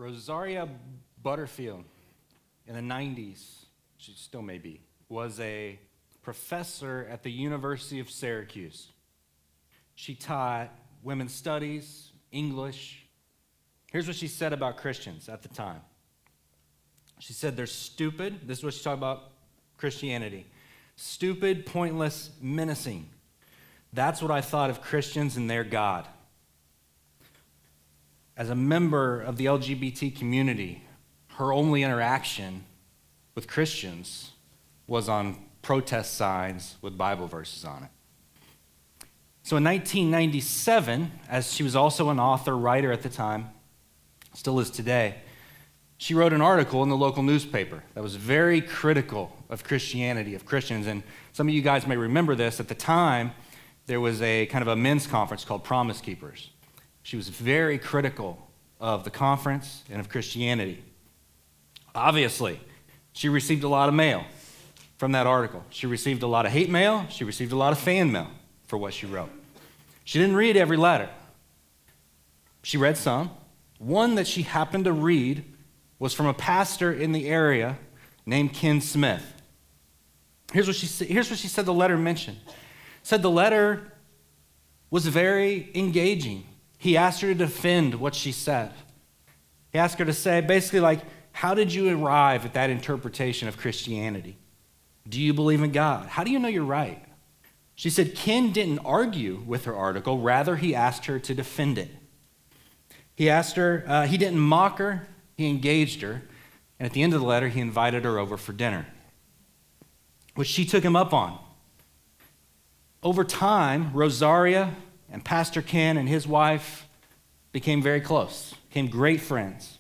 Rosaria Butterfield in the 90s, she still may be, was a professor at the University of Syracuse. She taught women's studies, English. Here's what she said about Christians at the time. She said they're stupid. This is what she talked about Christianity. Stupid, pointless, menacing. That's what I thought of Christians and their God. As a member of the LGBT community, her only interaction with Christians was on protest signs with Bible verses on it. So in 1997, as she was also an author, writer at the time, still is today, she wrote an article in the local newspaper that was very critical of Christianity, of Christians. And some of you guys may remember this. At the time, there was a kind of a men's conference called Promise Keepers. She was very critical of the conference and of Christianity. Obviously, she received a lot of mail from that article. She received a lot of hate mail. She received a lot of fan mail for what she wrote. She didn't read every letter. She read some. One that she happened to read was from a pastor in the area named Ken Smith. Here's what she said the letter mentioned. Said the letter was very engaging. He asked her to defend what she said. He asked her to say basically like, how did you arrive at that interpretation of Christianity? Do you believe in God? How do you know you're right? She said Ken didn't argue with her article. Rather, he asked her to defend it. He asked her, he didn't mock her. He engaged her. And at the end of the letter, he invited her over for dinner, which she took him up on. Over time, Rosaria and Pastor Ken and his wife became very close, became great friends,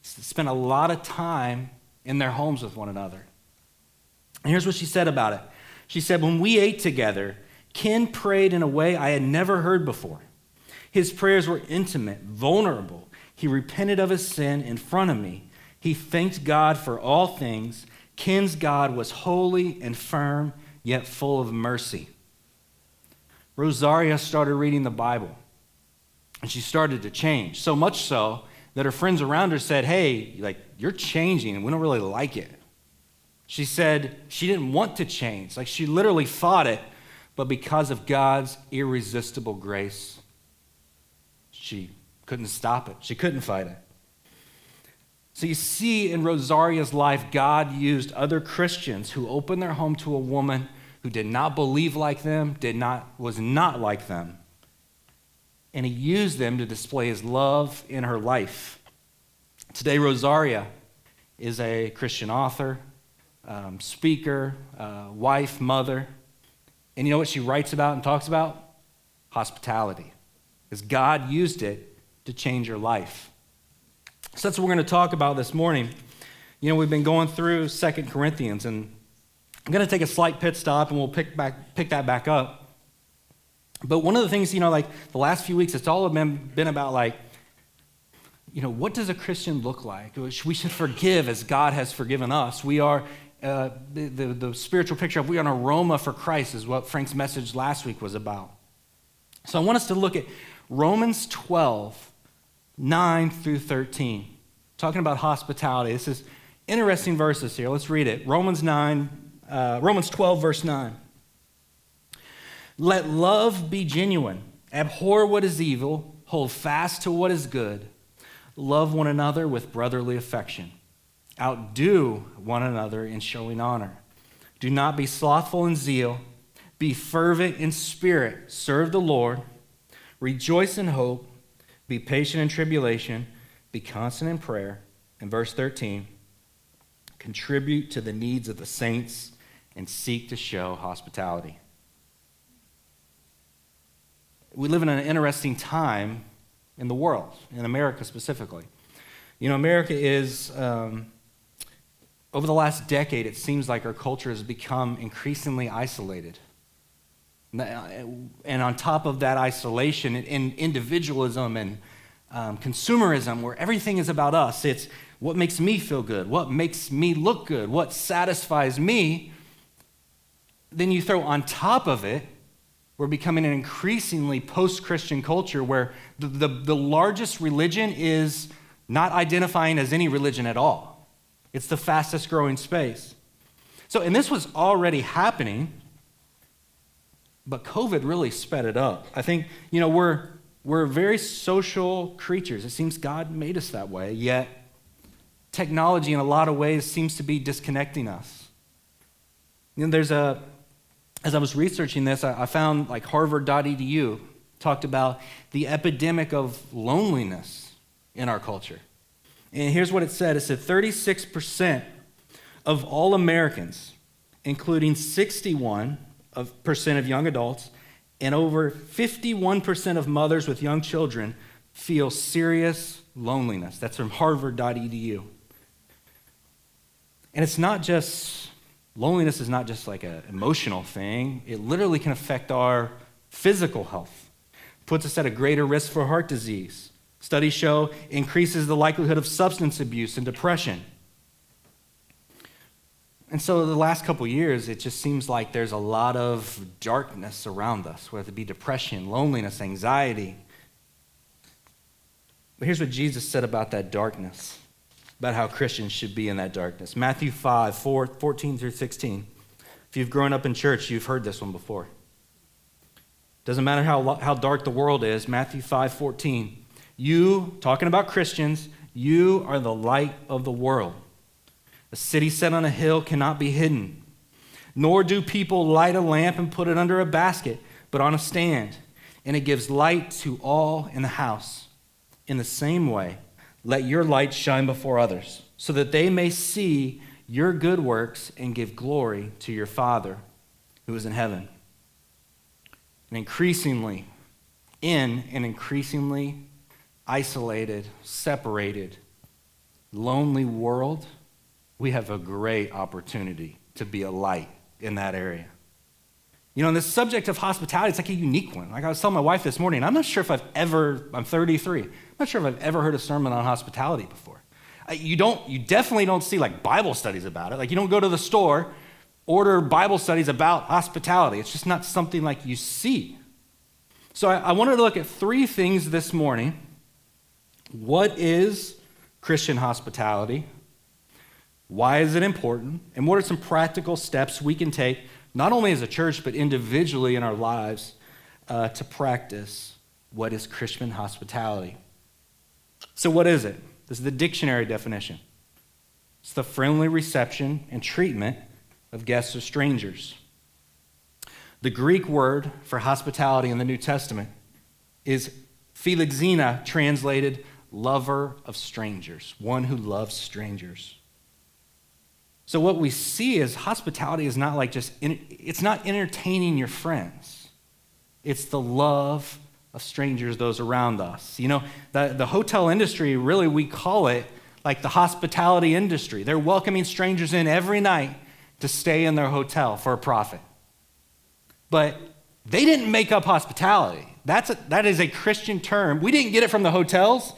spent a lot of time in their homes with one another. And here's what she said about it. She said, when we ate together, Ken prayed in a way I had never heard before. His prayers were intimate, vulnerable. He repented of his sin in front of me. He thanked God for all things. Ken's God was holy and firm, yet full of mercy. Rosaria started reading the Bible, and she started to change, so much so that her friends around her said, hey, like, you're changing, and we don't really like it. She said she didn't want to change. Like, she literally fought it, but because of God's irresistible grace, she couldn't stop it. She couldn't fight it. So you see in Rosaria's life, God used other Christians who opened their home to a woman who did not believe like them, was not like them. And he used them to display his love in her life. Today, Rosaria is a Christian author, speaker, wife, mother. And you know what she writes about and talks about? Hospitality. Because God used it to change her life. So that's what we're going to talk about this morning. You know, we've been going through 2 Corinthians, and I'm going to take a slight pit stop, and we'll pick that back up. But one of the things, you know, like the last few weeks, it's all been about like, you know, what does a Christian look like? We should forgive as God has forgiven us. We are, the spiritual picture of we are an aroma for Christ is what Frank's message last week was about. So I want us to look at Romans 12, 9 through 13, talking about hospitality. This is interesting verses here. Let's read it. Romans 12, verse 9. Let love be genuine. Abhor what is evil. Hold fast to what is good. Love one another with brotherly affection. Outdo one another in showing honor. Do not be slothful in zeal. Be fervent in spirit. Serve the Lord. Rejoice in hope. Be patient in tribulation. Be constant in prayer. And verse 13, contribute to the needs of the saints and seek to show hospitality. We live in an interesting time in the world, in America specifically. You know, America is, over the last decade, it seems like our culture has become increasingly isolated. And on top of that isolation and individualism and consumerism, where everything is about us, it's what makes me feel good, what makes me look good, what satisfies me. Then you throw on top of it, we're becoming an increasingly post-Christian culture where the largest religion is not identifying as any religion at all. It's the fastest growing space. So, and this was already happening, but COVID really sped it up. I think, we're very social creatures. It seems God made us that way, yet technology in a lot of ways seems to be disconnecting us. As I was researching this, I found like Harvard.edu talked about the epidemic of loneliness in our culture. And here's what it said. It said 36% of all Americans, including 61% of young adults, and over 51% of mothers with young children feel serious loneliness. That's from Harvard.edu. And it's not just, loneliness is not just like an emotional thing. It literally can affect our physical health. Puts us at a greater risk for heart disease. Studies show increases the likelihood of substance abuse and depression. And so the last couple years, it just seems like there's a lot of darkness around us, whether it be depression, loneliness, anxiety. But here's what Jesus said about that darkness, about how Christians should be in that darkness. Matthew 5:14 through 16. If you've grown up in church, you've heard this one before. Doesn't matter how dark the world is, Matthew 5:14. You, talking about Christians, you are the light of the world. A city set on a hill cannot be hidden. Nor do people light a lamp and put it under a basket, but on a stand, and it gives light to all in the house. In the same way, let your light shine before others, so that they may see your good works and give glory to your Father who is in heaven. And increasingly isolated, separated, lonely world, we have a great opportunity to be a light in that area. And this subject of hospitality, it's like a unique one. Like I was telling my wife this morning, I'm not sure if I'm 33, I'm not sure if I've ever heard a sermon on hospitality before. You definitely don't see like Bible studies about it. Like you don't go to the store, order Bible studies about hospitality. It's just not something like you see. So I wanted to look at three things this morning. What is Christian hospitality? Why is it important? And what are some practical steps we can take, not only as a church, but individually in our lives, to practice what is Christian hospitality? So what is it? This is the dictionary definition. It's the friendly reception and treatment of guests or strangers. The Greek word for hospitality in the New Testament is philoxena, translated lover of strangers, one who loves strangers. So what we see is hospitality is not like it's not entertaining your friends. It's the love of strangers, those around us. The hotel industry, really, we call it like the hospitality industry. They're welcoming strangers in every night to stay in their hotel for a profit. But they didn't make up hospitality. That is a Christian term. We didn't get it from the hotels.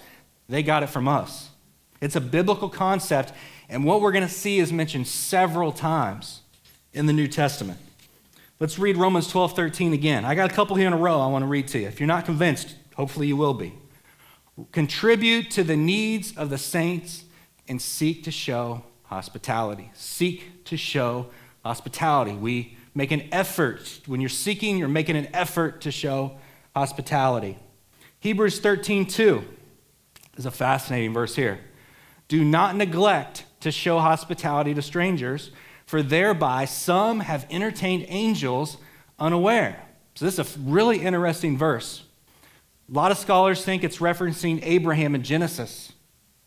They got it from us. It's a biblical concept, and what we're going to see is mentioned several times in the New Testament. Let's read Romans 12:13 again. I got a couple here in a row I want to read to you. If you're not convinced, hopefully you will be. Contribute to the needs of the saints and seek to show hospitality. Seek to show hospitality. We make an effort. When you're seeking, you're making an effort to show hospitality. Hebrews 13:2 is a fascinating verse here. Do not neglect to show hospitality to strangers, for thereby some have entertained angels unaware. So this is a really interesting verse. A lot of scholars think it's referencing Abraham in Genesis,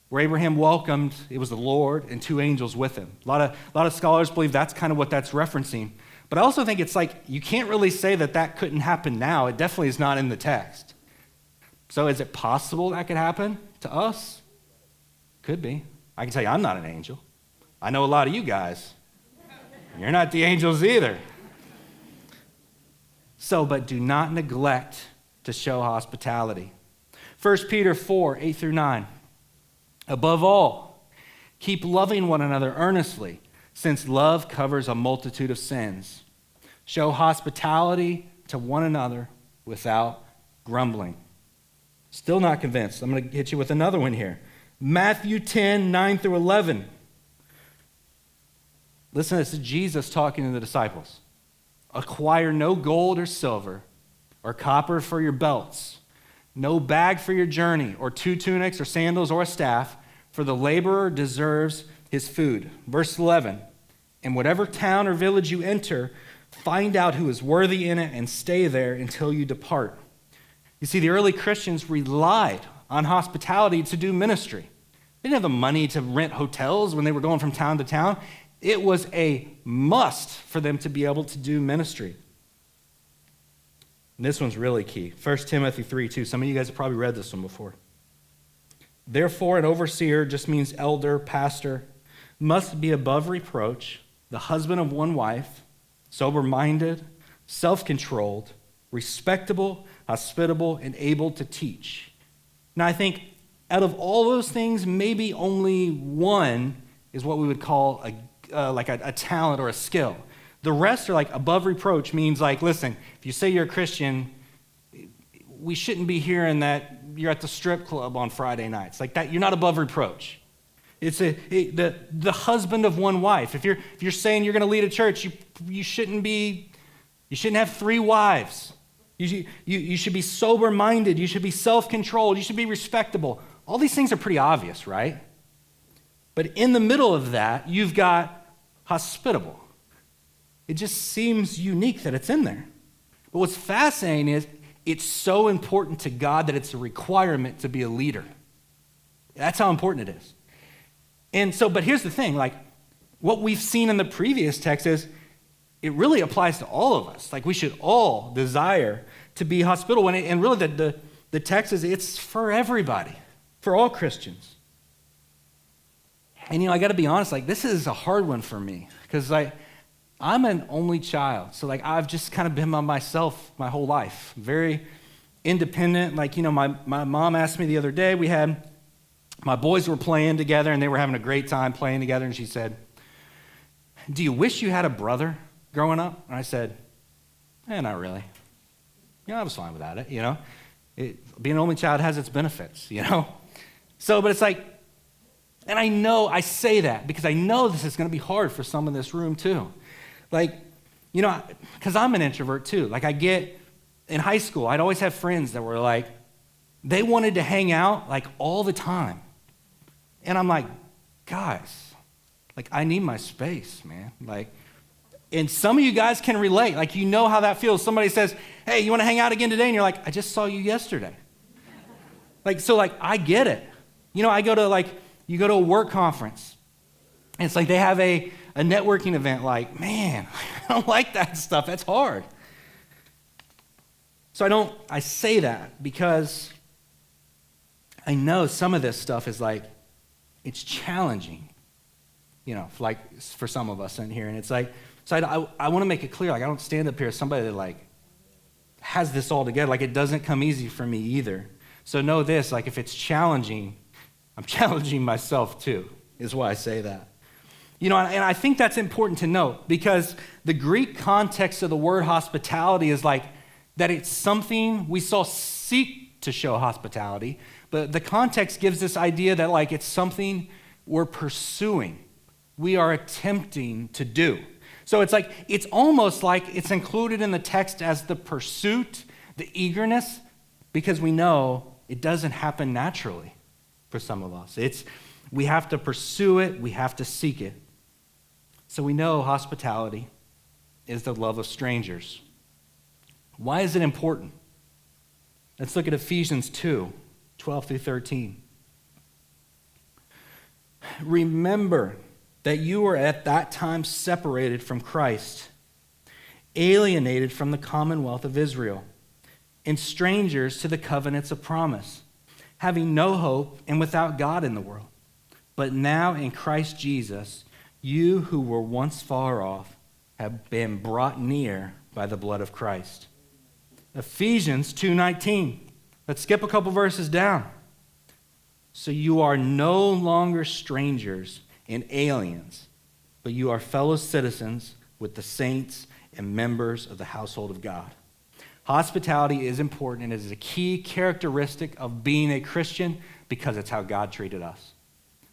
where Abraham welcomed, it was the Lord and two angels with him. A lot of scholars believe that's kind of what that's referencing. But I also think it's like, you can't really say that couldn't happen now. It definitely is not in the text. So is it possible that could happen to us? Could be. I can tell you I'm not an angel. I know a lot of you guys. You're not the angels either. So, but do not neglect to show hospitality. 1 Peter 4:8-9. Above all, keep loving one another earnestly, since love covers a multitude of sins. Show hospitality to one another without grumbling. Still not convinced? I'm going to hit you with another one here. Matthew 10, 9 through 11. Listen, this is Jesus talking to the disciples. Acquire no gold or silver or copper for your belts, no bag for your journey, or 2 tunics or sandals or a staff, for the laborer deserves his food. Verse 11, in whatever town or village you enter, find out who is worthy in it and stay there until you depart. You see, the early Christians relied on hospitality to do ministry. They didn't have the money to rent hotels when they were going from town to town. It was a must for them to be able to do ministry. And this one's really key. 1 Timothy 3:2. Some of you guys have probably read this one before. Therefore, an overseer just means elder, pastor, must be above reproach, the husband of one wife, sober-minded, self-controlled, respectable, hospitable, and able to teach. Now, I think out of all those things, maybe only one is what we would call a talent or a skill. The rest are like above reproach, means like, listen, if you say you're a Christian, we shouldn't be hearing that you're at the strip club on Friday nights. Like that, you're not above reproach. It's the husband of one wife. If you're saying you're going to lead a church, you shouldn't have 3 wives. You should be sober-minded. You should be self-controlled. You should be respectable. All these things are pretty obvious, right? But in the middle of that, you've got hospitable. It just seems unique that it's in there. But what's fascinating is it's so important to God that it's a requirement to be a leader. That's how important it is. And so, but here's the thing, like what we've seen in the previous text is it really applies to all of us. Like we should all desire to be hospitable. And really the text is it's for everybody, for all Christians. And I got to be honest, like this is a hard one for me because I'm an only child. So like I've just kind of been by myself my whole life, very independent. Like, my mom asked me the other day, my boys were playing together and they were having a great time playing together. And she said, do you wish you had a brother growing up? And I said, not really. I was fine without it, being an only child has its benefits, So, but it's like, and I know I say that because I know this is going to be hard for some in this room too. Like, because I'm an introvert too. Like in high school, I'd always have friends that were like, they wanted to hang out like all the time. And I'm like, guys, like I need my space, man. Like, and some of you guys can relate. Like, how that feels. Somebody says, hey, you want to hang out again today? And you're like, I just saw you yesterday. I get it. I go to you go to a work conference. And it's like they have a networking event. Like, man, I don't like that stuff. That's hard. So I say that because I know some of this stuff is it's challenging, for some of us in here. And it's like, so I want to make it clear, I don't stand up here as somebody that has this all together. It doesn't come easy for me either. So know this, if it's challenging, I'm challenging myself too, is why I say that. And I think that's important to note because the Greek context of the word hospitality is that it's something we seek to show hospitality, but the context gives this idea that it's something we're pursuing, we are attempting to do. So it's almost like it's included in the text as the pursuit, the eagerness, because we know it doesn't happen naturally for some of us. We have to pursue it, we have to seek it. So we know hospitality is the love of strangers. Why is it important? Let's look at Ephesians 2, 12 through 13. Remember that you were at that time separated from Christ, alienated from the commonwealth of Israel, and strangers to the covenants of promise, having no hope and without God in the world. But now in Christ Jesus, you who were once far off have been brought near by the blood of Christ. Ephesians 2:19. Let's skip a couple verses down. So you are no longer strangers and aliens, but you are fellow citizens with the saints and members of the household of God. Hospitality is important and is a key characteristic of being a Christian, because it's how God treated us.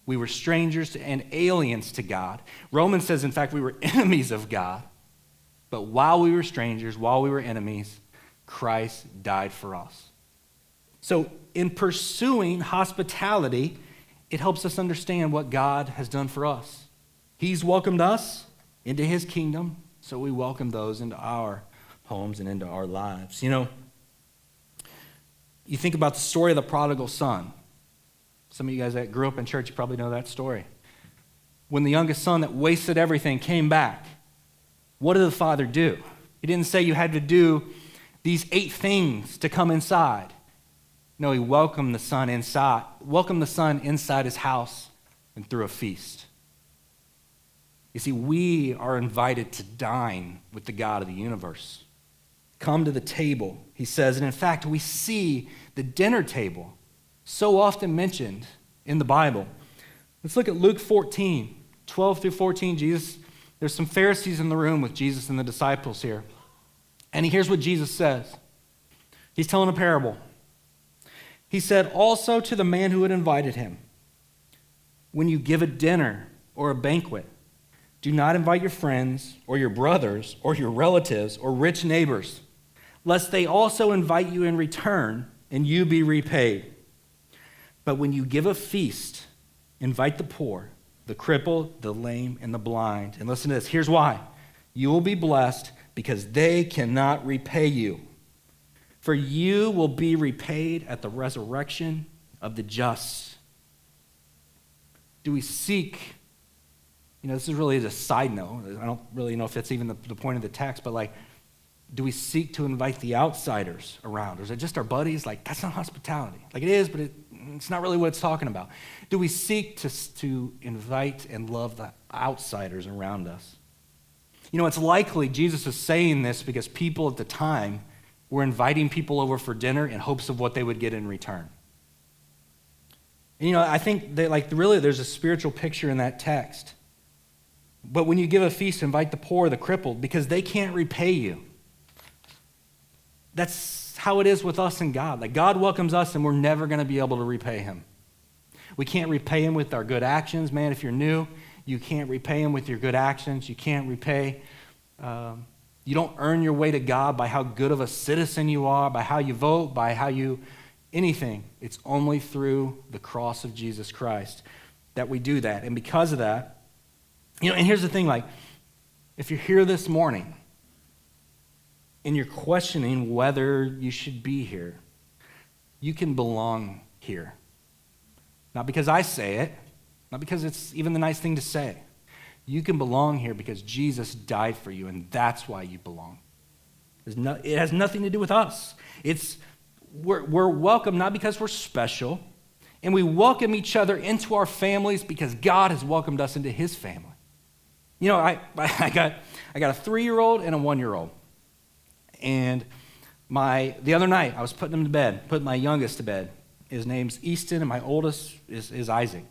We were strangers and aliens to God. Romans says, in fact, we were enemies of God. But while we were strangers, while we were enemies, Christ died for us. So in pursuing hospitality, it helps us understand what God has done for us. He's welcomed us into his kingdom, so we welcome those into our homes and into our lives. You know, you think about the story of the prodigal son. Some of you guys that grew up in church, you probably know that story. When the youngest son that wasted everything came back, what did the father do? He didn't say you had to do these 8 things to come inside. No, he welcomed the son inside his house and threw a feast. You see, we are invited to dine with the God of the universe. Come to the table, he says. And in fact, we see the dinner table so often mentioned in the Bible. Let's look at Luke 14, 12 through 14. There's some Pharisees in the room with Jesus and the disciples here. And here's what Jesus says. He's telling a parable. He said, also to the man who had invited him, when you give a dinner or a banquet, do not invite your friends or your brothers or your relatives or rich neighbors, lest they also invite you in return and you be repaid. But when you give a feast, invite the poor, the crippled, the lame, and the blind. And listen to this. Here's why. You will be blessed because they cannot repay you. For you will be repaid at the resurrection of the just. Do we seek, this is really a side note. I don't really know if that's even the point of the text, but do we seek to invite the outsiders around? Or is it just our buddies? That's not hospitality. It is, but it's not really what it's talking about. Do we seek to invite and love the outsiders around us? It's likely Jesus is saying this because people at the time were inviting people over for dinner in hopes of what they would get in return. And, I think that really there's a spiritual picture in that text. But when you give a feast, invite the poor, the crippled, because they can't repay you. That's how it is with us and God. God welcomes us and we're never going to be able to repay him. We can't repay him with our good actions. Man, if you're new, you can't repay him with your good actions. You can't repay. You don't earn your way to God by how good of a citizen you are, by how you vote, by how you, anything. It's only through the cross of Jesus Christ that we do that. And because of that, and here's the thing, if you're here this morning and you're questioning whether you should be here, you can belong here. Not because I say it, not because it's even the nice thing to say. You can belong here because Jesus died for you, and that's why you belong. It has nothing to do with us. We're welcome not because we're special, and we welcome each other into our families because God has welcomed us into his family. I got a 3-year-old and a 1-year-old. And the other night, I was putting my youngest to bed. His name's Easton, and my oldest is Isaac.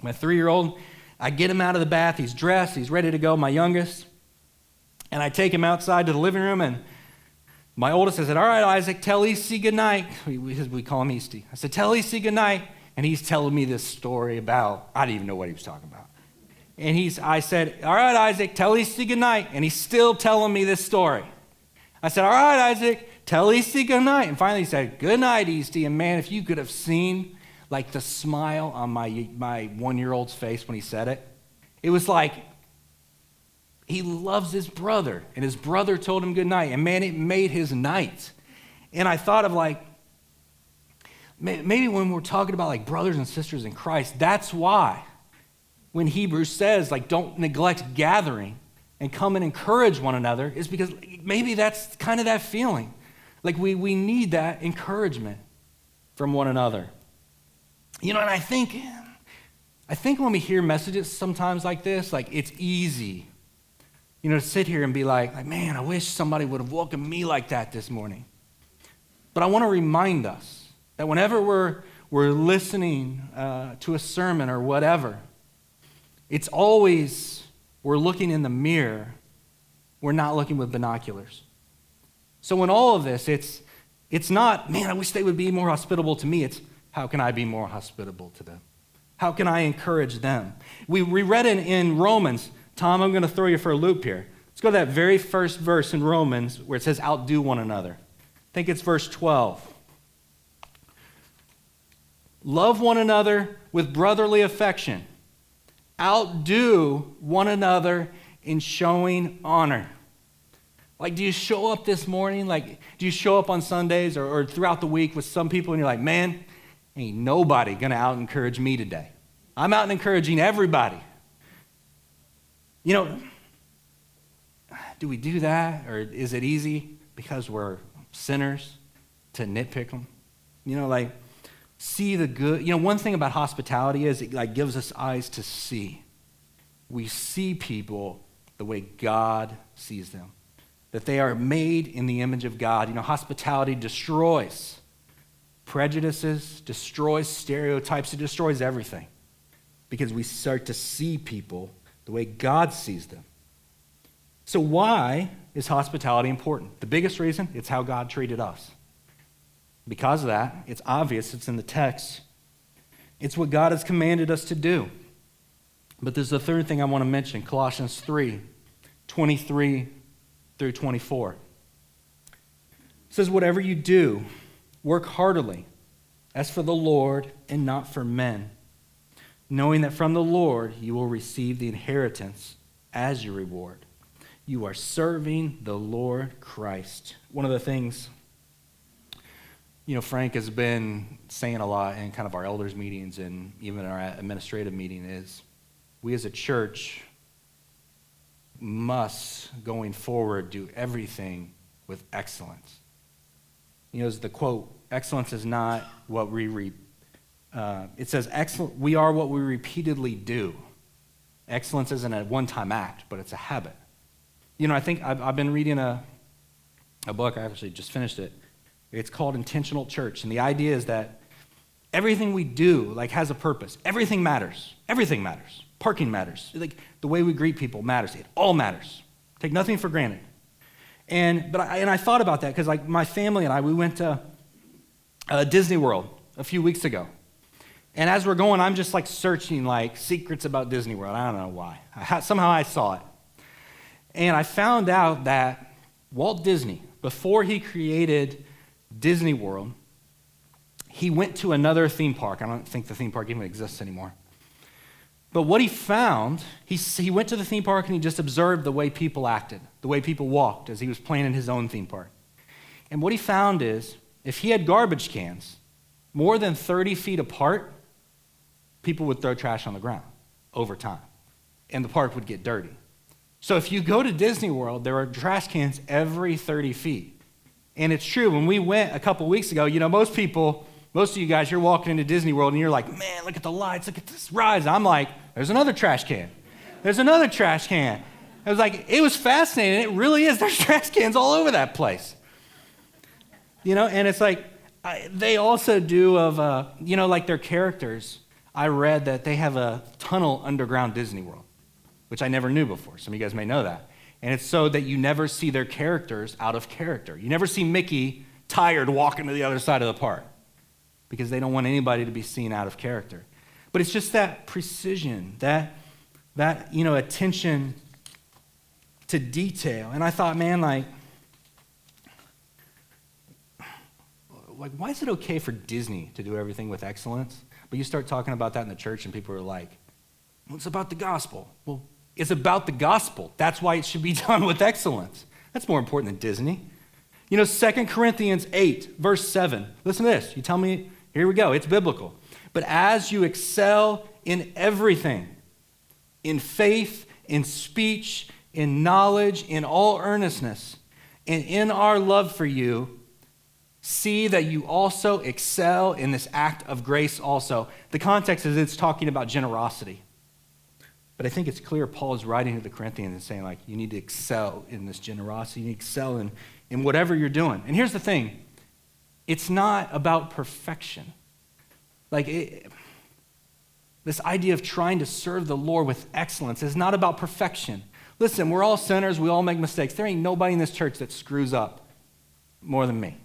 My 3-year-old, I get him out of the bath. He's dressed. He's ready to go, my youngest. And I take him outside to the living room, and my oldest said, all right, Isaac, tell Easty goodnight. We call him Easty. I said, tell Easty goodnight. And he's telling me this story about, I didn't even know what he was talking about. And I said, all right, Isaac, tell Easty goodnight. And he's still telling me this story. I said, all right, Isaac, tell Easty goodnight. And finally he said, good night, Easty. And man, if you could have seen the smile on my 1-year-old's face when he said it, it was like he loves his brother. And his brother told him good night. And man, it made his night. And I thought of maybe when we're talking about brothers and sisters in Christ, that's why when Hebrews says don't neglect gathering and come and encourage one another, is because maybe that's kind of that feeling. We need that encouragement from one another. And I think when we hear messages sometimes like this, it's easy, to sit here and be man, I wish somebody would have welcomed me like that this morning. But I want to remind us that whenever we're listening to a sermon or whatever, it's always we're looking in the mirror. We're not looking with binoculars. So in all of this, it's not, man, I wish they would be more hospitable to me. It's How can I be more hospitable to them? How can I encourage them? We read it in Romans. Tom, I'm going to throw you for a loop here. Let's go to that very first verse in Romans where it says, outdo one another. I think it's verse 12. Love one another with brotherly affection. Outdo one another in showing honor. Like, do you show up this morning? Like, do you show up on Sundays or throughout the week with some people and you're like, man, ain't nobody going to out-encourage me today. I'm out encouraging everybody. You know, do we do that? Or is it easy because we're sinners to nitpick them? You know, like, see the good. You know, one thing about hospitality is it like gives us eyes to see. We see people the way God sees them, that they are made in the image of God. You know, hospitality destroys prejudices, destroys stereotypes, it destroys everything because we start to see people the way God sees them. So why is hospitality important? The biggest reason, it's how God treated us. Because of that, it's obvious, it's in the text. It's what God has commanded us to do. But there's a third thing I want to mention, Colossians 3:23 through 24. It says, whatever you do, work heartily, as for the Lord and not for men, knowing that from the Lord you will receive the inheritance as your reward. You are serving the Lord Christ. One of the things, you know, Frank has been saying a lot in kind of our elders meetings and even our administrative meeting is we as a church must, going forward, do everything with excellence. You know, as the quote, excellence is not what it says, we are what we repeatedly do. Excellence isn't a one-time act, but it's a habit. You know, I think I've been reading a book, I actually just finished it. It's called Intentional Church, and the idea is that everything we do, like, has a purpose. Everything matters. Everything matters. Parking matters. Like, the way we greet people matters. It all matters. Take nothing for granted. And I thought about that because, like, my family and I, we went to Disney World a few weeks ago. And as we're going, I'm just, like, searching, like, secrets about Disney World. I don't know why. Somehow I saw it. And I found out that Walt Disney, before he created Disney World, he went to another theme park. I don't think the theme park even exists anymore. But what he found, he went to the theme park and he just observed the way people acted, the way people walked as he was planning his own theme park. And what he found is, if he had garbage cans more than 30 feet apart, people would throw trash on the ground over time, and the park would get dirty. So if you go to Disney World, there are trash cans every 30 feet. And it's true, when we went a couple weeks ago, you know, most of you guys, you're walking into Disney World and you're like, man, look at the lights, look at this ride. And I'm like, there's another trash can. There's another trash can. I was like, it was fascinating. It really is. There's trash cans all over that place. You know, and it's like, they also do of, you know, like their characters. I read that they have a tunnel underground Disney World, which I never knew before. Some of you guys may know that. And it's so that you never see their characters out of character. You never see Mickey tired walking to the other side of the park because they don't want anybody to be seen out of character. But it's just that precision, that you know, attention to detail. And I thought, man, like why is it okay for Disney to do everything with excellence? But you start talking about that in the church and people are like, well, it's about the gospel. Well, it's about the gospel. That's why it should be done with excellence. That's more important than Disney. You know, 2 Corinthians 8, verse 7. Listen to this. You tell me, here we go. It's biblical. But as you excel in everything, in faith, in speech, in knowledge, in all earnestness, and in our love for you, see that you also excel in this act of grace also. The context is it's talking about generosity. But I think it's clear Paul is writing to the Corinthians and saying, like, you need to excel in this generosity. You need to excel in whatever you're doing. And here's the thing. It's not about perfection. Like, this idea of trying to serve the Lord with excellence is not about perfection. Listen, we're all sinners. We all make mistakes. There ain't nobody in this church that screws up more than me.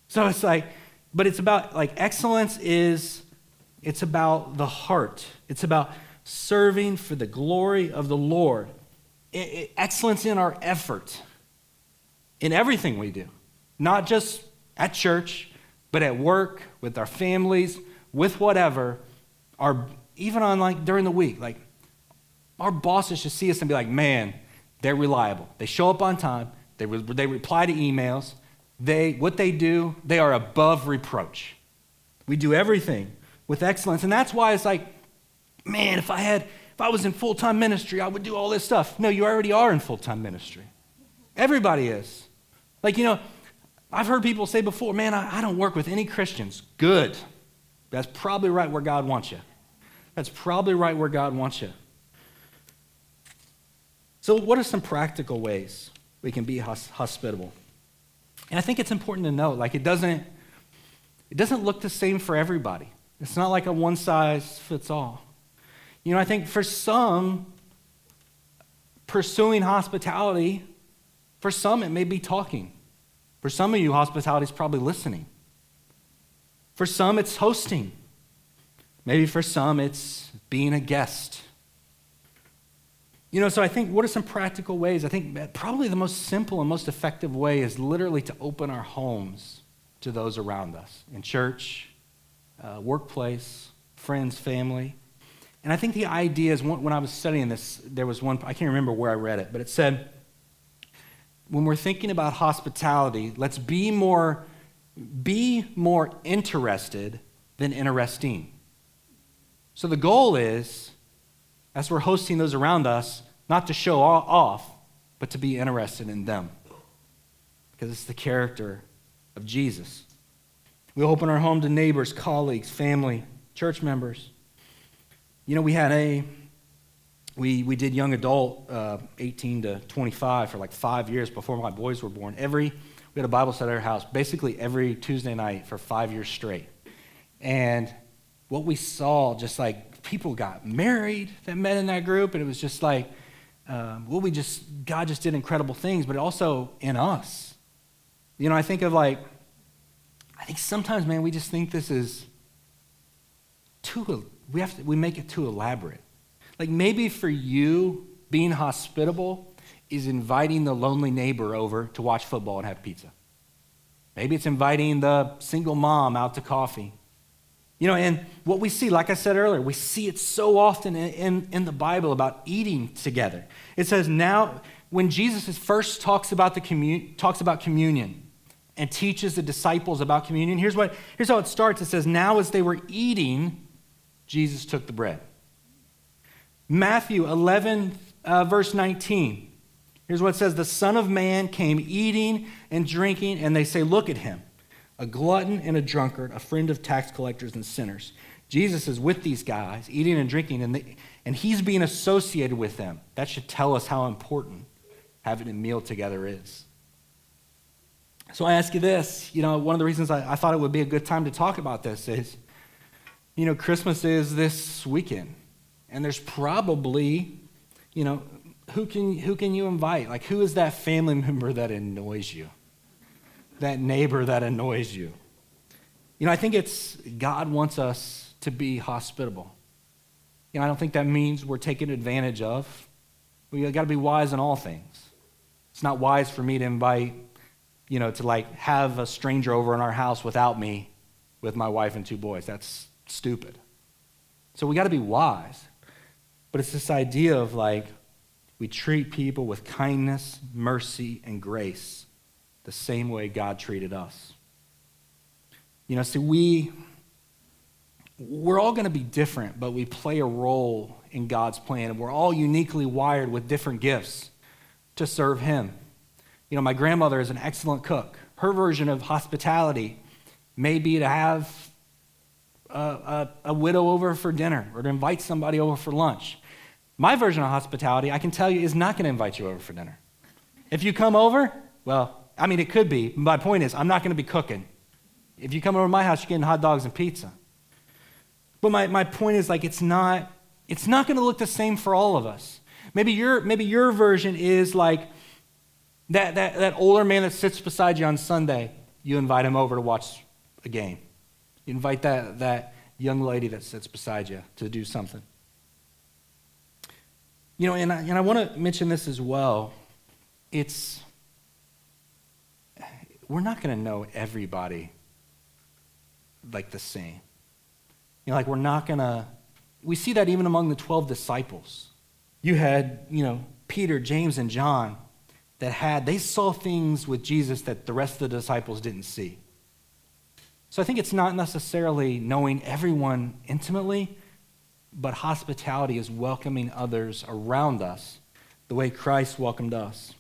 So it's like, But it's about, like, excellence it's about the heart. It's about serving for the glory of the Lord. Excellence in our effort, in everything we do, not just at church, but at work, with our families, with whatever, even on, like, during the week. Like, our bosses should see us and be like, man, they're reliable. They show up on time. They reply to emails. What they do, they are above reproach. We do everything with excellence. And that's why it's like, man, if I was in full-time ministry, I would do all this stuff. No, you already are in full-time ministry. Everybody is. Like, I've heard people say before, man, I don't work with any Christians. Good. That's probably right where God wants you. That's probably right where God wants you. So what are some practical ways we can be hospitable? And I think it's important to note, like, it doesn't look the same for everybody. It's not like a one-size-fits-all. I think for some, pursuing hospitality, for some it may be talking. For some of you, hospitality is probably listening. For some, it's hosting. Maybe for some, it's being a guest. So I think, what are some practical ways? I think probably the most simple and most effective way is literally to open our homes to those around us, in church, workplace, friends, family. And I think the idea is, when I was studying this, there was one, I can't remember where I read it, but it said, when we're thinking about hospitality, let's be more interested than interesting. So the goal is, as we're hosting those around us, not to show off, but to be interested in them. Because it's the character of Jesus. We open our home to neighbors, colleagues, family, church members. We did young adult, 18 to 25 for like 5 years before my boys were born. We had a Bible study at our house basically every Tuesday night for 5 years straight. And what we saw, just like people got married that met in that group, and it was just like, God just did incredible things, but also in us. I think sometimes, man, we just think this is we make it too elaborate. Like, maybe for you, being hospitable is inviting the lonely neighbor over to watch football and have pizza. Maybe it's inviting the single mom out to coffee. And what we see, like I said earlier, we see it so often in the Bible about eating together. It says now, when Jesus first talks about communion and teaches the disciples about communion, here's how it starts. It says, now as they were eating, Jesus took the bread. Matthew 11, verse 19. Here's what it says. The Son of Man came eating and drinking, and they say, look at him, a glutton and a drunkard, a friend of tax collectors and sinners. Jesus is with these guys, eating and drinking, and he's being associated with them. That should tell us how important having a meal together is. So I ask you this, one of the reasons I thought it would be a good time to talk about this is, Christmas is this weekend. And there's probably, who can you invite? Like, who is that family member that annoys you? That neighbor that annoys you? I think God wants us to be hospitable. I don't think that means we're taken advantage of. We got to be wise in all things. It's not wise for me to invite, to like have a stranger over in our house without me, with my wife and 2 boys. That's stupid. So we got to be wise. But it's this idea of like, we treat people with kindness, mercy, and grace the same way God treated us. See, we're all going to be different, but we play a role in God's plan, and we're all uniquely wired with different gifts to serve Him. My grandmother is an excellent cook. Her version of hospitality may be to have a widow over for dinner or to invite somebody over for lunch. My version of hospitality, I can tell you, is not going to invite you over for dinner. If you come over, it could be. My point is, I'm not going to be cooking. If you come over to my house, you're getting hot dogs and pizza. But my point is, like, it's not going to look the same for all of us. Maybe your version is like that older man that sits beside you on Sunday. You invite him over to watch a game. You invite that young lady that sits beside you to do something. You know, and I want to mention this as well. We're not going to know everybody like the same. You know, like we're not going to, we see that even among the 12 disciples. You had, Peter, James, and John they saw things with Jesus that the rest of the disciples didn't see. So I think it's not necessarily knowing everyone intimately, but hospitality is welcoming others around us the way Christ welcomed us.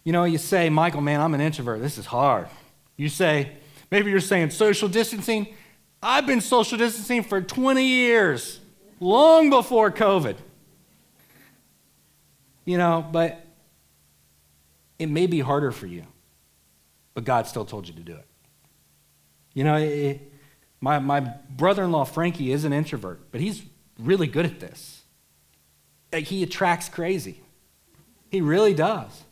You say, Michael, man, I'm an introvert. This is hard. You say, maybe you're saying social distancing. I've been social distancing for 20 years, long before COVID. But it may be harder for you, but God still told you to do it. My brother-in-law, Frankie, is an introvert, but he's really good at this. Like, he attracts crazy. He really does.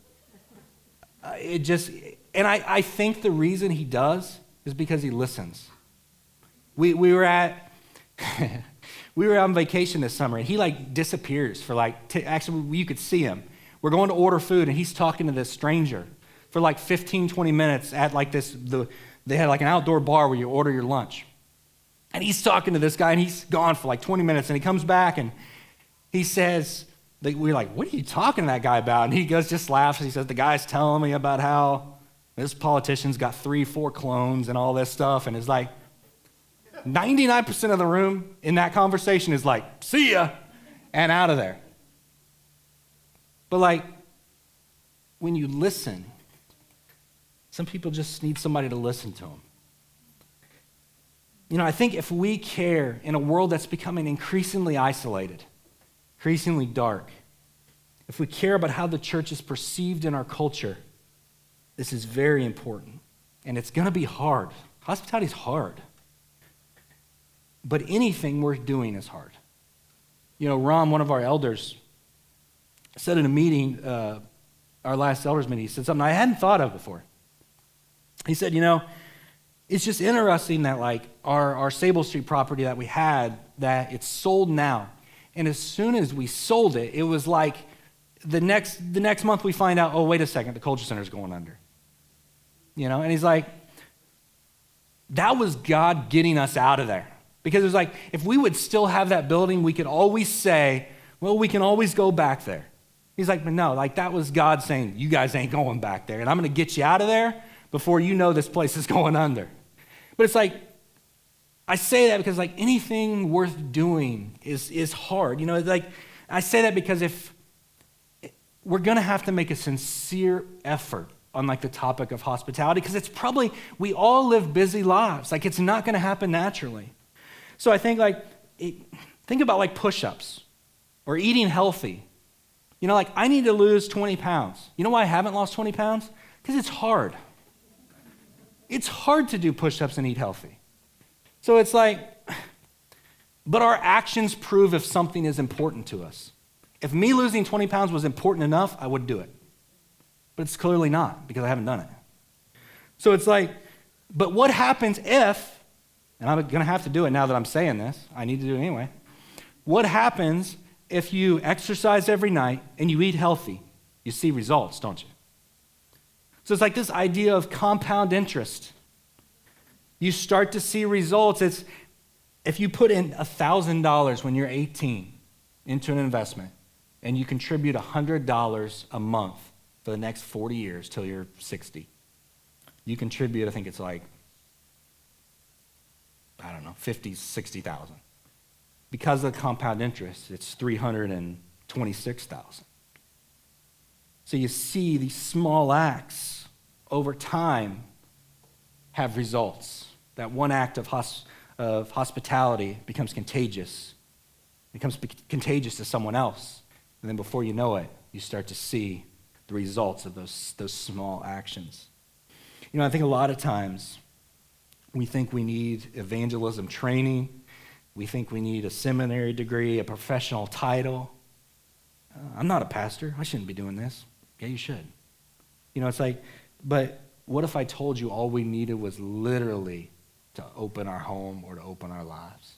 I think the reason he does is because he listens. We were on vacation this summer, and he disappears for actually you could see him. We're going to order food, and he's talking to this stranger for 15, 20 minutes at they had an outdoor bar where you order your lunch. And he's talking to this guy, and he's gone for 20 minutes, and he comes back, and he says, we're like, what are you talking to that guy about? And he just laughs, and he says, the guy's telling me about how this politician's got 3-4 clones and all this stuff, and it's 99% of the room in that conversation is see ya, and out of there. But when you listen, some people just need somebody to listen to them. I think if we care in a world that's becoming increasingly isolated, increasingly dark, if we care about how the church is perceived in our culture, this is very important. And it's going to be hard. Hospitality is hard. But anything worth doing is hard. Ron, one of our elders, said in a meeting, our last elders meeting, he said something I hadn't thought of before. He said, it's just interesting that our Sable Street property that we had, that it's sold now. And as soon as we sold it, it was the next month we find out, oh, wait a second, the Culture Center's going under. And he's like, that was God getting us out of there. Because it was if we would still have that building, we could always say, well, we can always go back there. He's like, but no, that was God saying, you guys ain't going back there, and I'm going to get you out of there before you know this place is going under. But it's I say that because anything worth doing is hard. I say that because if we're going to have to make a sincere effort on the topic of hospitality, because it's probably, we all live busy lives. It's not going to happen naturally. So I think think about push-ups or eating healthy. I need to lose 20 pounds. You know why I haven't lost 20 pounds? Because it's hard. It's hard to do push-ups and eat healthy. So it's but our actions prove if something is important to us. If me losing 20 pounds was important enough, I would do it. But it's clearly not, because I haven't done it. So it's but what happens if, and I'm going to have to do it now that I'm saying this, I need to do it anyway. What happens if you exercise every night and you eat healthy? You see results, don't you? So it's this idea of compound interest. You start to see results. It's if you put in $1,000 when you're 18 into an investment and you contribute $100 a month for the next 40 years till you're 60, you contribute, I think it's 50, 60,000. Because of the compound interest, it's 326,000. So you see these small acts over time have results. That one act of hospitality becomes contagious. It becomes contagious to someone else. And then before you know it, you start to see the results of those small actions. I think a lot of times we think we need evangelism training. We think we need a seminary degree, a professional title. I'm not a pastor. I shouldn't be doing this. Yeah, you should. But what if I told you all we needed was literally to open our home or to open our lives?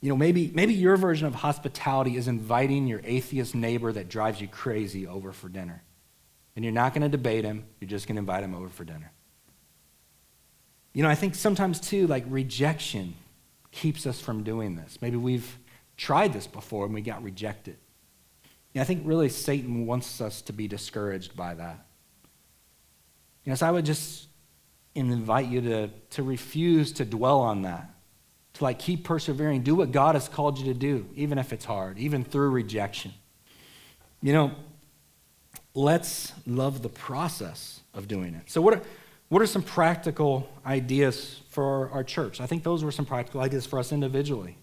Maybe your version of hospitality is inviting your atheist neighbor that drives you crazy over for dinner. And you're not going to debate him. You're just going to invite him over for dinner. I think sometimes too, like rejection keeps us from doing this. Maybe we've tried this before and we got rejected. I think really Satan wants us to be discouraged by that. So I would just invite you to refuse to dwell on that, to keep persevering, do what God has called you to do, even if it's hard, even through rejection. Let's love the process of doing it. So what are some practical ideas for our church? I think those were some practical ideas for us individually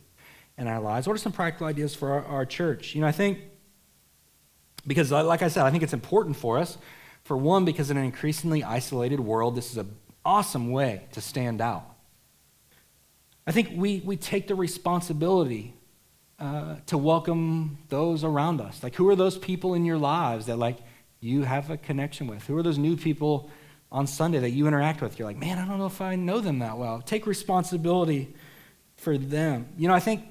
in our lives. What are some practical ideas for our church? I think, because like I said, I think it's important for us. For one, because in an increasingly isolated world, this is an awesome way to stand out. I think we take the responsibility to welcome those around us. Who are those people in your lives that you have a connection with? Who are those new people on Sunday that you interact with? You're like, man, I don't know if I know them that well. Take responsibility for them. I think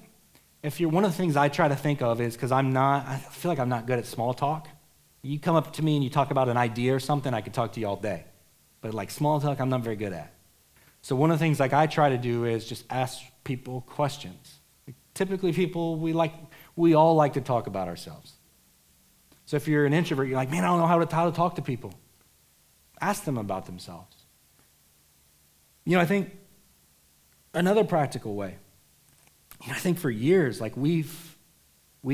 if you're, one of the things I try to think of is, because I feel like I'm not good at small talk. You come up to me and you talk about an idea or something, I could talk to you all day. But small talk, I'm not very good at. So one of the things I try to do is just ask people questions. Typically people, we all like to talk about ourselves. So if you're an introvert, you're like, man, I don't know how to talk to people. Ask them about themselves. I think another practical way, I think for years, we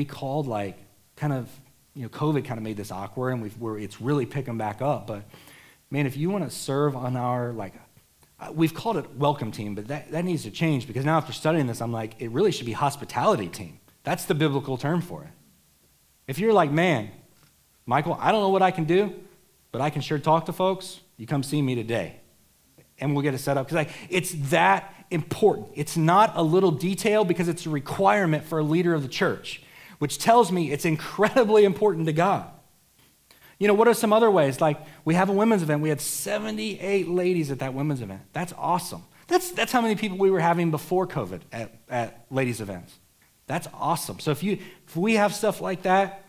called COVID kind of made this awkward, and it's really picking back up. But man, if you want to serve on our we've called it welcome team, but that needs to change, because now after studying this, I'm like, it really should be hospitality team. That's the biblical term for it. If you're like, man, Michael, I don't know what I can do, but I can sure talk to folks, you come see me today. And we'll get it set up. Because it's that important. It's not a little detail, because it's a requirement for a leader of the church, which tells me it's incredibly important to God. What are some other ways? We have a women's event. We had 78 ladies at that women's event. That's awesome. That's how many people we were having before COVID at ladies' events. That's awesome. So if we have stuff like that,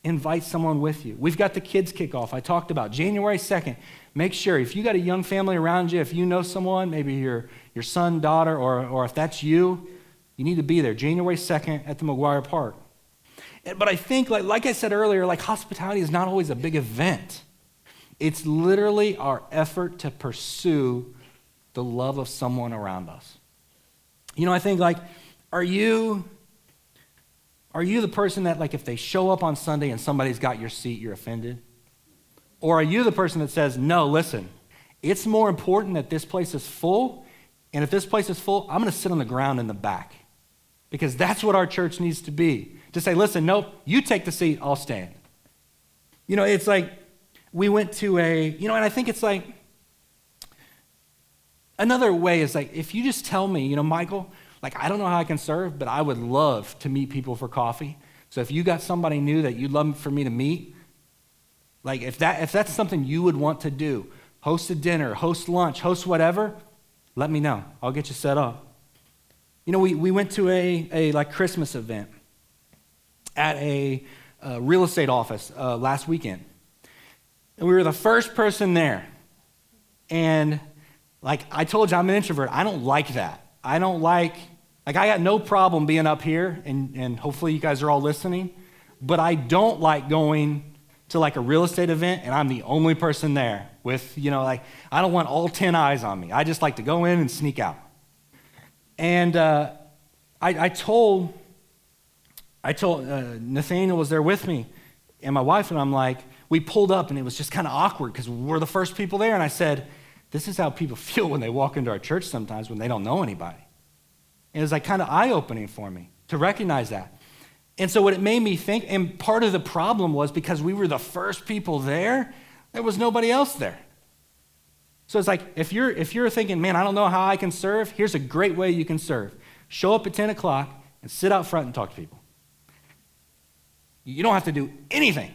invite someone with you. We've got the kids kickoff I talked about, January 2nd. Make sure, if you got a young family around you, if you know someone, maybe your son, daughter, or if that's you, you need to be there, January 2nd at the McGuire Park. But I think, like I said earlier, hospitality is not always a big event. It's literally our effort to pursue the love of someone around us. I think, are you the person that, if they show up on Sunday and somebody's got your seat, you're offended? Or are you the person that says, no, listen, it's more important that this place is full, and if this place is full, I'm going to sit on the ground in the back, because that's what our church needs to be. To say, listen, nope, you take the seat, I'll stand. It's we went to and I think it's another way is if you just tell me, Michael, I don't know how I can serve, but I would love to meet people for coffee. So if you got somebody new that you'd love for me to meet, if that's something you would want to do, host a dinner, host lunch, host whatever, let me know. I'll get you set up. We went to a Christmas event at a real estate office last weekend. And we were the first person there. And I told you, I'm an introvert. I don't like that. I don't I got no problem being up here, and hopefully you guys are all listening, but I don't like going to a real estate event and I'm the only person there with, I don't want all 10 eyes on me. I just like to go in and sneak out. And I told Nathaniel was there with me and my wife, and I'm we pulled up and it was just kind of awkward because we're the first people there. And I said, this is how people feel when they walk into our church sometimes when they don't know anybody. And it was kind of eye-opening for me to recognize that. And so what it made me think, and part of the problem was because we were the first people there was nobody else there. So it's if you're thinking, man, I don't know how I can serve, here's a great way you can serve. Show up at 10 o'clock and sit out front and talk to people. You don't have to do anything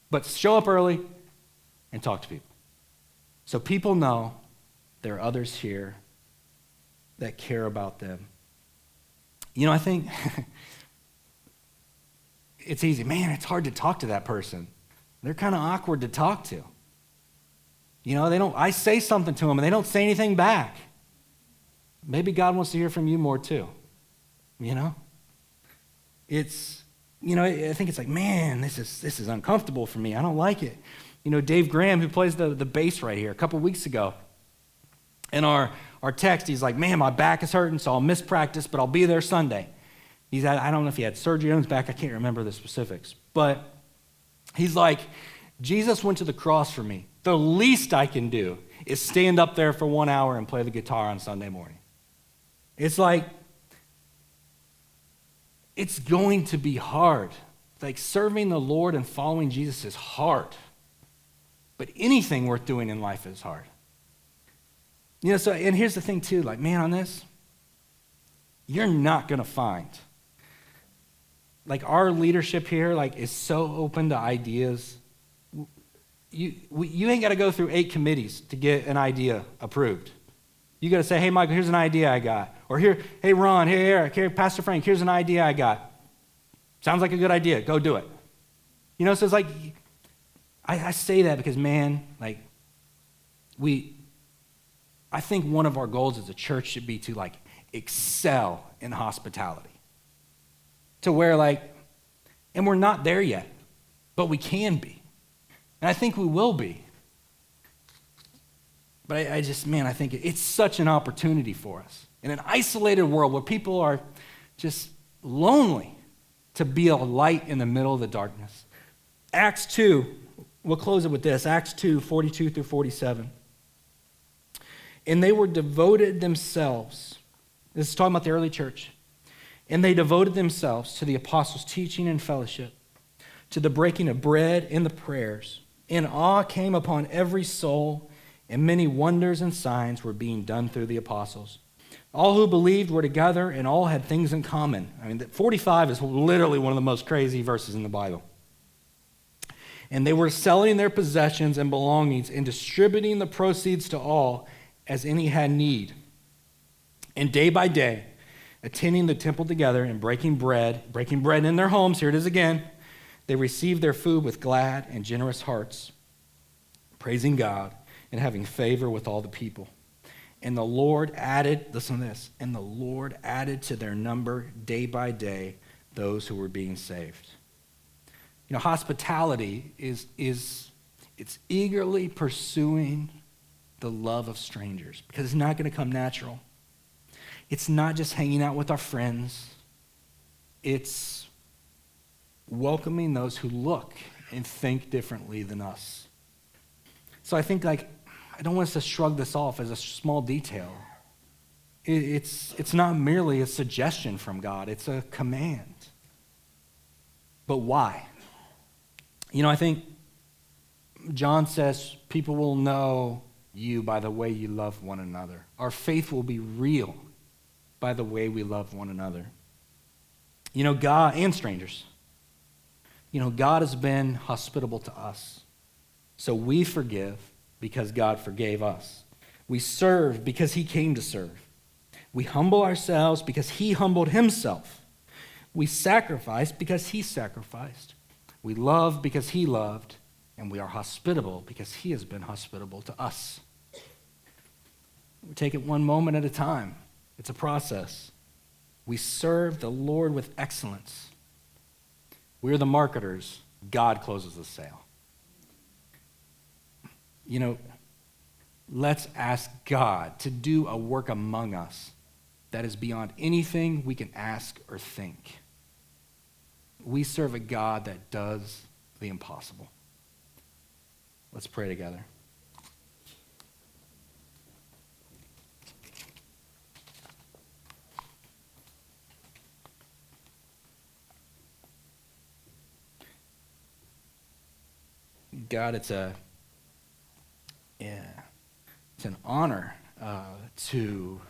but show up early and talk to people. So people know there are others here that care about them. You know, I think it's easy. Man, it's hard to talk to that person. They're kind of awkward to talk to. You know, I say something to them and they don't say anything back. Maybe God wants to hear from you more too. You know? I think it's like, man, this is uncomfortable for me. I don't like it. You know, Dave Graham, who plays the bass right here, a couple weeks ago, in our text, he's like, man, my back is hurting, so I'll miss practice, but I'll be there Sunday. I don't know if he had surgery on his back. I can't remember the specifics. But he's like, Jesus went to the cross for me. The least I can do is stand up there for 1 hour and play the guitar on Sunday morning. It's like, it's going to be hard. Like, serving the Lord and following Jesus is hard. But anything worth doing in life is hard. You know, and here's the thing too, like, man, on this, you're not going to find, like, our leadership here, like, is so open to ideas. You ain't got to go through 8 committees to get an idea approved. You got to say, hey, Michael, here's an idea I got. Or here, hey, Ron, hey, Eric, here, Pastor Frank, here's an idea I got. Sounds like a good idea. Go do it. You know, so it's like, I say that because, man, like, I think one of our goals as a church should be to, like, excel in hospitality. To where, like, and we're not there yet, but we can be. And I think we will be. But I think it's such an opportunity for us. In an isolated world where people are just lonely, to be a light in the middle of the darkness. Acts 2, we'll close it with this. Acts 2, 42 through 47. And they were devoted themselves. This is talking about the early church. And they devoted themselves to the apostles' teaching and fellowship, to the breaking of bread and the prayers. And awe came upon every soul, and many wonders and signs were being done through the apostles. All who believed were together, and all had things in common. I mean, 45 is literally one of the most crazy verses in the Bible. And they were selling their possessions and belongings and distributing the proceeds to all as any had need. And day by day, attending the temple together and breaking bread in their homes, here it is again, they received their food with glad and generous hearts, praising God and having favor with all the people. And the Lord added, listen to this, and the Lord added to their number day by day those who were being saved. You know, hospitality is it's eagerly pursuing the love of strangers because it's not going to come natural. It's not just hanging out with our friends. It's welcoming those who look and think differently than us. So I think, like, I don't want us to shrug this off as a small detail. It's not merely a suggestion from God. It's a command. But why? You know, I think John says people will know you by the way you love one another. Our faith will be real by the way we love one another. You know, God and strangers. You know, God has been hospitable to us. So we forgive because God forgave us. We serve because he came to serve. We humble ourselves because he humbled himself. We sacrifice because he sacrificed. We love because he loved. And we are hospitable because he has been hospitable to us. We take it one moment at a time. It's a process. We serve the Lord with excellence. We're the marketers. God closes the sale. You know, let's ask God to do a work among us that is beyond anything we can ask or think. We serve a God that does the impossible. Let's pray together. God, it's an honor to.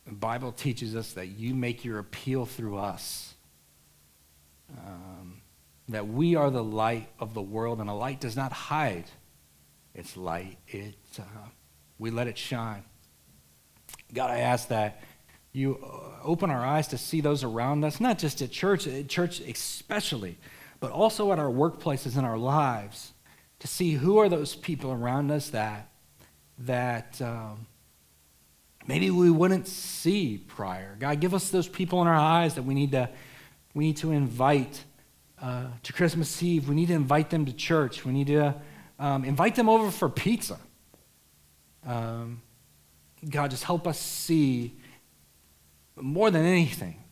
The Bible teaches us that you make your appeal through us. That we are the light of the world, and a light does not hide It's light. We let it shine. God, I ask that you open our eyes to see those around us, not just at church especially, but also at our workplaces and our lives, to see who are those people around us that maybe we wouldn't see prior. God, give us those people in our eyes that we need to invite to Christmas Eve. We need to invite them to church. We need to invite them over for pizza. God, just help us see more than anything.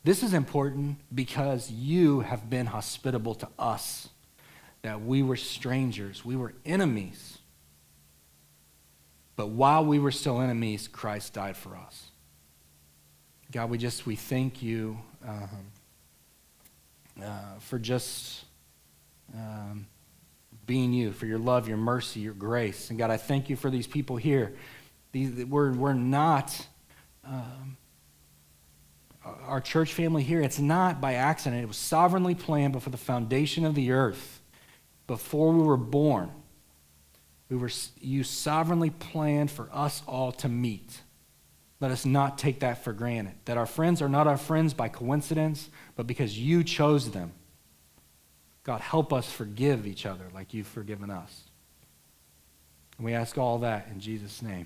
This is important because you have been hospitable to us, that we were strangers, we were enemies. But while we were still enemies, Christ died for us. God, we thank you for just being you, for your love, your mercy, your grace. And God, I thank you for these people here. We're not, our church family here, it's not by accident. It was sovereignly planned before the foundation of the earth, before we were born. You sovereignly planned for us all to meet. Let us not take that for granted, that our friends are not our friends by coincidence, but because you chose them. God, help us forgive each other like you've forgiven us. And we ask all that in Jesus' name.